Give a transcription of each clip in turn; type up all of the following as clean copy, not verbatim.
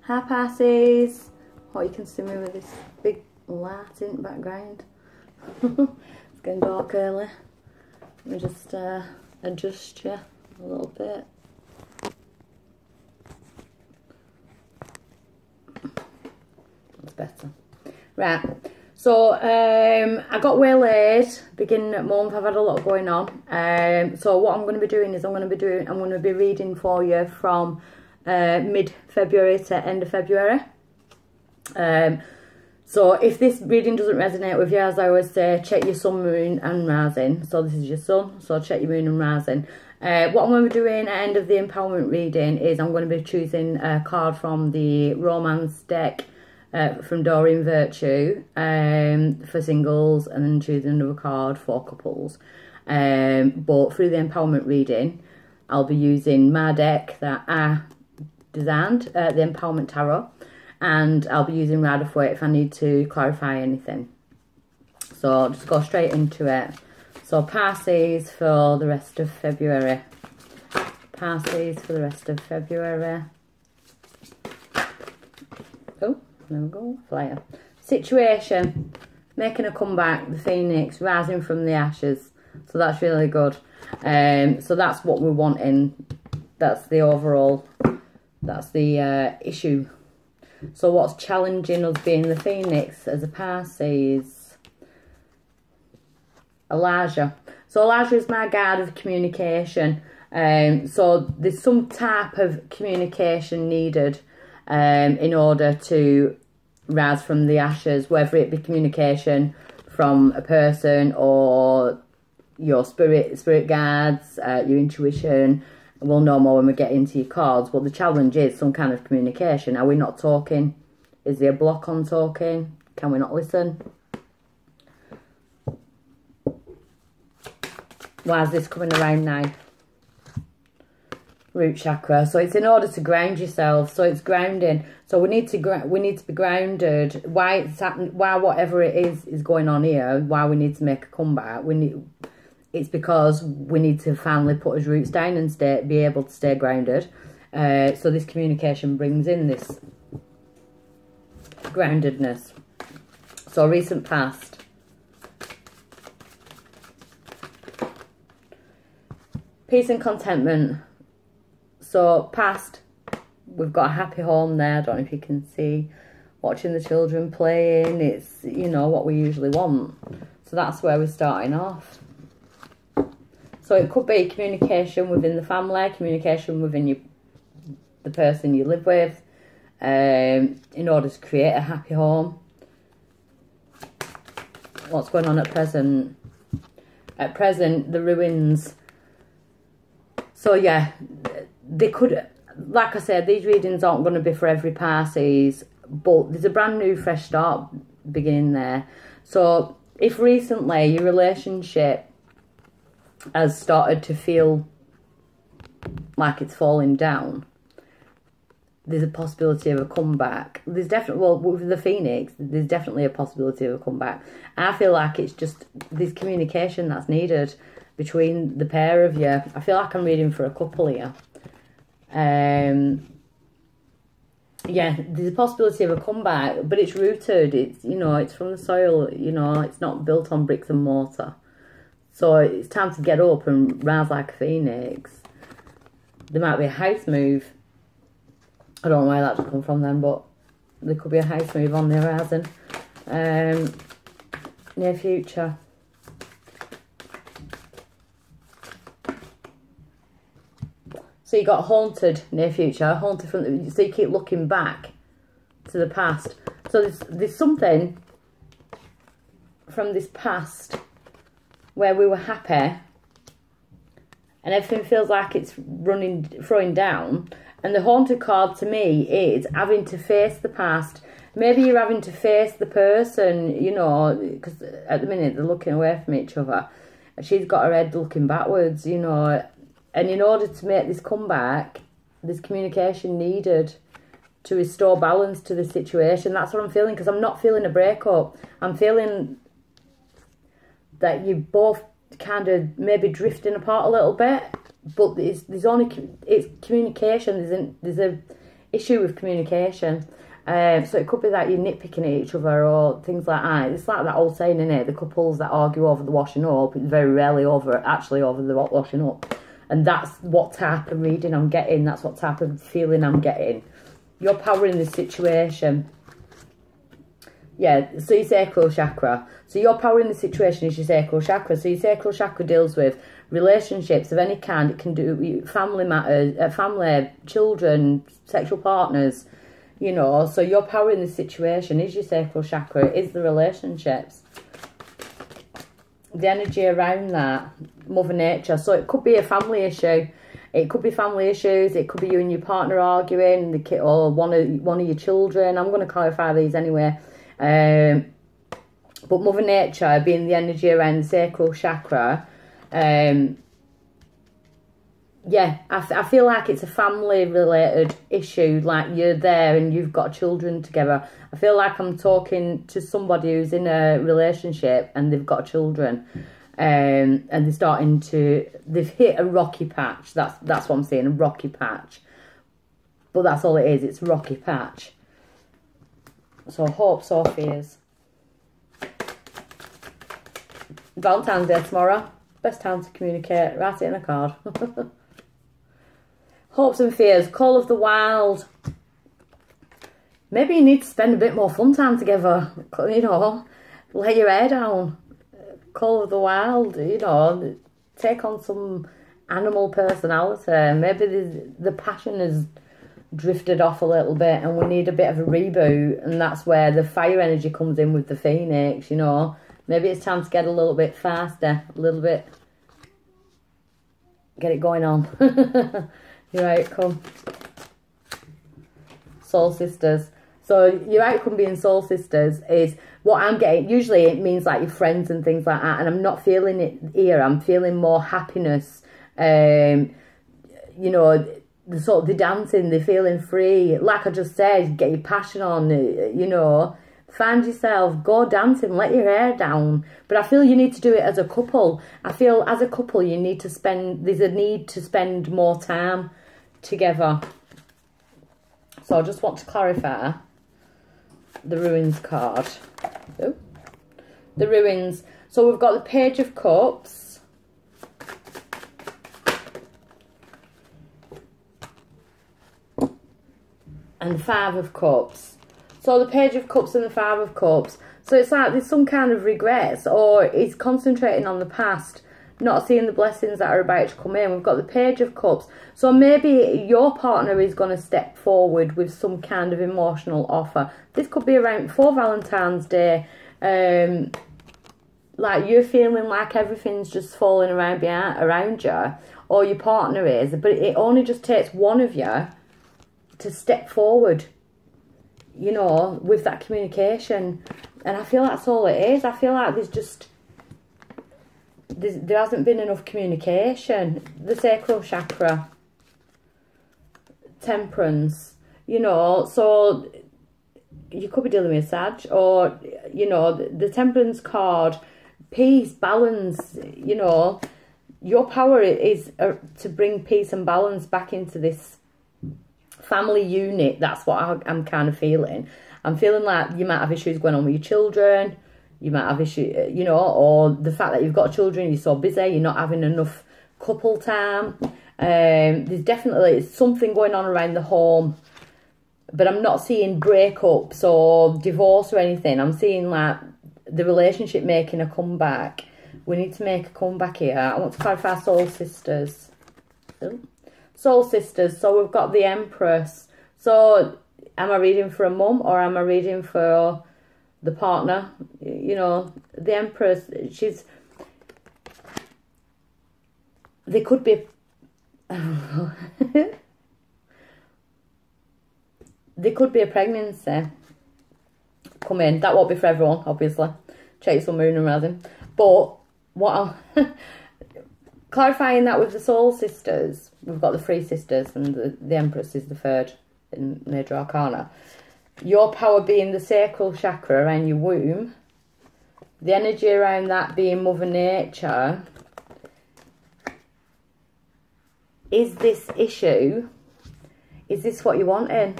Hi Pisces. Oh, you can see me with this big light in the background. It's getting dark early. Let me just adjust you a little bit. That's better. Right. So I got waylaid beginning of month. I've had a lot going on. So what I'm going to be doing is I'm going to be reading for you from mid-February to end of February. So if this reading doesn't resonate with you, as I always say, check your sun, moon and rising. So this is your sun, so check your moon and rising. What I'm going to be doing at the end of the empowerment reading is I'm going to be choosing a card from the romance deck from Doreen Virtue for singles, and then choosing another card for couples. But through the empowerment reading, I'll be using my deck that I designed, the Empowerment Tarot, and I'll be using Rider Waite if I need to clarify anything. So I'll just go straight into it. So Pisces for the rest of February. Pisces for the rest of February. Oh, there we go, flyer. Situation, making a comeback, the Phoenix, rising from the ashes. So that's really good. So that's what we're wanting. That's the overall, that's the issue. So what's challenging us being the Phoenix as a Pisces? Elijah. So Elijah is my guide of communication. So there's some type of communication needed in order to rise from the ashes, whether it be communication from a person or your spirit guides, your intuition. We'll know more when we get into your cards, but the challenge is some kind of communication. Are we not talking? Is there a block on talking? Can we not listen? Why is this coming around now? Root chakra. So it's in order to ground yourself. So it's grounding. So we need to be grounded. Why it's happening? Why whatever it is going on here? Why we need to make a comeback? It's because we need to finally put his roots down and be able to stay grounded. So this communication brings in this groundedness. So recent past. Peace and contentment. So past, we've got a happy home there. I don't know if you can see. Watching the children playing. It's, you know, what we usually want. So that's where we're starting off. So it could be communication within the family, communication within the person you live with, in order to create a happy home. What's going on at present? At present, the ruins. So yeah, they could, like I said, these readings aren't going to be for every Pisces, but there's a brand new fresh start beginning there. So if recently your relationship has started to feel like it's falling down, there's a possibility of a comeback. There's definitely, well, with the Phoenix, there's definitely a possibility of a comeback. I feel like it's just this communication that's needed between the pair of you. I feel like I'm reading for a couple here. Yeah, there's a possibility of a comeback, but it's rooted. It's, you know, it's from the soil. You know, it's not built on bricks and mortar. So it's time to get up and rise like a phoenix. There might be a house move. I don't know where that would come from then, but there could be a house move on the horizon. Near future. So you got haunted near future, haunted from so you keep looking back to the past. So there's something from this past where we were happy and everything feels like it's throwing down. And the haunted card to me is having to face the past. Maybe you're having to face the person, you know, because at the minute they're looking away from each other. She's got her head looking backwards, you know. And in order to make this comeback, there's communication needed to restore balance to the situation. That's what I'm feeling, because I'm not feeling a breakup. I'm feeling that you both kind of maybe drifting apart a little bit, but it's communication. issue with communication. So it could be that you're nitpicking at each other or things like that. It's like that old saying, innit? The couples that argue over the washing up, it's very rarely actually over the washing up. And that's what type of reading I'm getting. That's what type of feeling I'm getting. You're powering this situation. Yeah, so your sacral chakra. So your power in the situation is your sacral chakra. So your sacral chakra deals with relationships of any kind. It can do family matters, family, children, sexual partners, you know. So your power in the situation is your sacral chakra, is the relationships. The energy around that, Mother Nature. So it could be a family issue. It could be family issues. It could be you and your partner arguing, the kid, or one of your children. I'm going to clarify these anyway. But Mother Nature being the energy around the sacral chakra, yeah, I feel like it's a family related issue, like you're there and you've got children together. I feel like I'm talking to somebody who's in a relationship and they've got children, and they've hit a rocky patch. That's what I'm saying, a rocky patch. But that's all it is, it's a rocky patch. So hopes or fears. Valentine's Day tomorrow. Best time to communicate. Write it in a card. Hopes and fears. Call of the wild. Maybe you need to spend a bit more fun time together. You know, let your hair down. Call of the wild. You know, take on some animal personality. Maybe the passion is drifted off a little bit and we need a bit of a reboot, and that's where the fire energy comes in with the phoenix, you know. Maybe it's time to get a little bit faster, a little bit, get it going on. Your outcome, soul sisters. So your outcome being soul sisters is what I'm getting. Usually it means like your friends and things like that, and I'm not feeling it here. I'm feeling more happiness, you know, the dancing, they're feeling free. Like I just said, get your passion on, you know. Find yourself, go dancing, let your hair down. But I feel you need to do it as a couple. I feel as a couple you need to there's a need to spend more time together. So I just want to clarify the Ruins card. Oh, the Ruins. So we've got the Page of Cups. And the Five of Cups. So the Page of Cups and the Five of Cups. So it's like there's some kind of regrets, or it's concentrating on the past, not seeing the blessings that are about to come in. We've got the Page of Cups. So maybe your partner is going to step forward with some kind of emotional offer. This could be around before Valentine's Day. Like you're feeling like everything's just falling around you, or your partner is, but it only just takes one of you to step forward, you know, with that communication. And I feel that's all it is. I feel like there hasn't been enough communication. The sacral chakra, temperance, you know. So you could be dealing with Sag, or, you know, the temperance card, peace, balance, you know. Your power is to bring peace and balance back into this family unit. That's what I'm kind of feeling. I'm feeling like you might have issues going on with your children. You might have issues, you know, or the fact that you've got children, you're so busy, you're not having enough couple time. There's definitely something going on around the home, but I'm not seeing breakups or divorce or anything. I'm seeing like the relationship making a comeback. We need to make a comeback here. I want to clarify soul sisters. Soul sisters. So we've got the Empress. So am I reading for a mum or am I reading for the partner? You know, the Empress, there could be there could be a pregnancy coming. That won't be for everyone, obviously. Check your sun, moon and rising. But what I'm clarifying that with the soul sisters, we've got the three sisters and the Empress is the third in Major Arcana. Your power being the sacral chakra around your womb, the energy around that being Mother Nature. Is this issue Is this what you're wanting?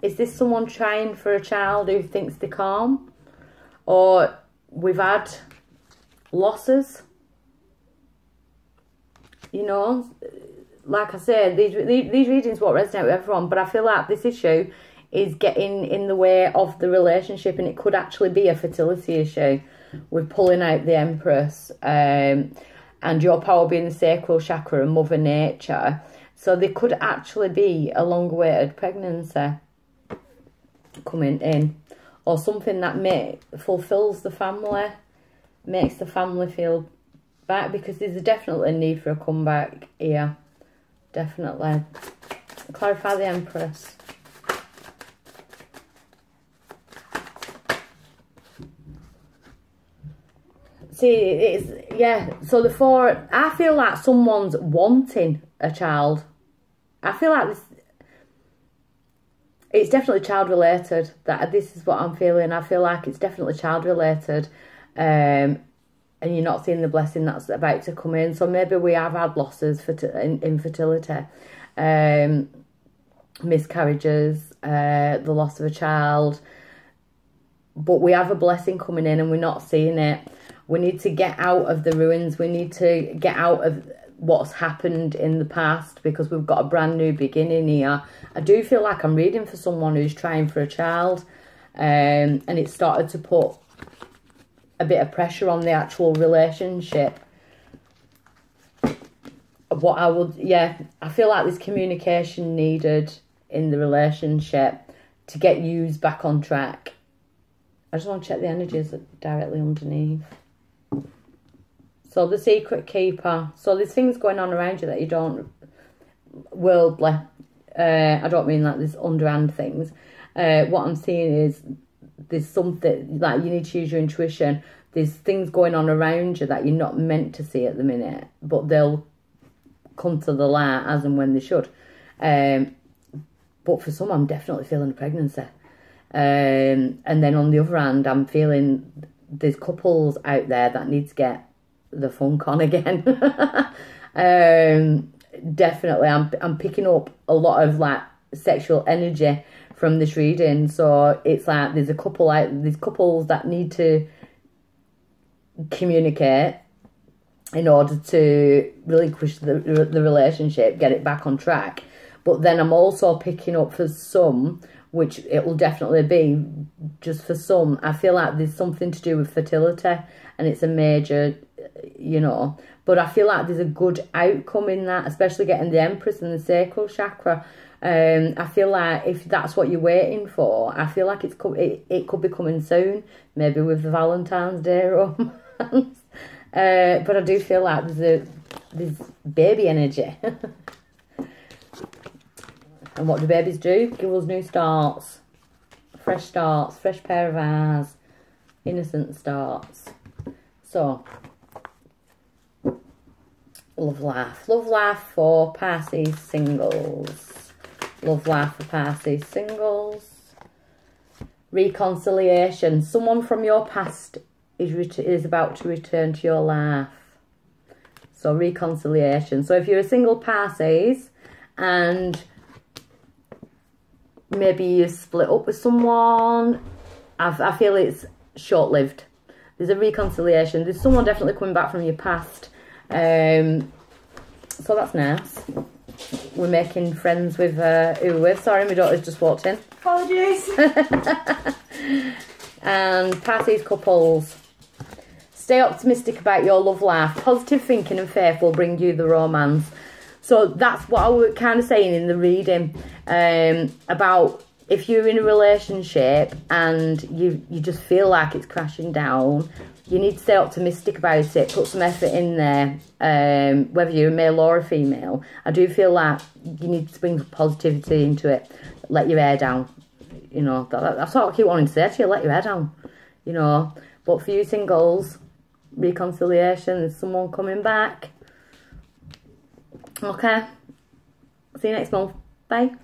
Is this someone trying for a child who thinks they can't? Or we've had losses? You know, like I said, these readings won't resonate with everyone, but I feel like this issue is getting in the way of the relationship, and it could actually be a fertility issue with pulling out the Empress, and your power being the sacral chakra and Mother Nature. So there could actually be a long-awaited pregnancy coming in, or something that fulfills the family, makes the family feel back, because there's definitely a need for a comeback here. Definitely. Clarify the Empress. See, it's, yeah, so I feel like someone's wanting a child. I feel like it's definitely child related. This is what I'm feeling. I feel like it's definitely child related. And you're not seeing the blessing that's about to come in. So maybe we have had losses in infertility, miscarriages, the loss of a child. But we have a blessing coming in and we're not seeing it. We need to get out of the ruins. We need to get out of what's happened in the past, because we've got a brand new beginning here. I do feel like I'm reading for someone who's trying for a child, and it started to put a bit of pressure on the actual relationship. I feel like there's communication needed in the relationship to get yous back on track. I just want to check the energies directly underneath. So the secret keeper. So there's things going on around you that you don't, worldly. I don't mean like there's underhand things. What I'm seeing is there's something, like you need to use your intuition. There's things going on around you that you're not meant to see at the minute, but they'll come to the light as and when they should. But for some, I'm definitely feeling a pregnancy. And then on the other hand, I'm feeling there's couples out there that need to get the funk on again. Definitely, I'm picking up a lot of like sexual energy from this reading. So it's like there's couples that need to communicate in order to relinquish the relationship, get it back on track. But then I'm also picking up for some, which it will definitely be just for some, I feel like there's something to do with fertility, and it's a major, you know, but I feel like there's a good outcome in that, especially getting the Empress and the sacral chakra. I feel like if that's what you're waiting for, I feel like it could be coming soon, maybe with the Valentine's Day romance. But I do feel like there's baby energy. And what do babies do? Give us new starts, fresh pair of eyes, innocent starts. So, love life for Pisces singles. Love life for Pisces singles. Reconciliation. Someone from your past is about to return to your life. So reconciliation. So if you're a single Pisces and maybe you split up with someone, I feel it's short-lived. There's a reconciliation. There's someone definitely coming back from your past. So that's nice. We're making friends with who we're with. Sorry, my daughter's just walked in. Apologies. And Pisces couples. Stay optimistic about your love life. Positive thinking and faith will bring you the romance. So that's what I was kind of saying in the reading, about if you're in a relationship and you just feel like it's crashing down, you need to stay optimistic about it. Put some effort in there, whether you're a male or a female. I do feel like you need to bring positivity into it. Let your hair down. You know, that's what I keep wanting to say to you. Let your hair down. You know, but for you singles, reconciliation, there's someone coming back. Okay. See you next month. Bye.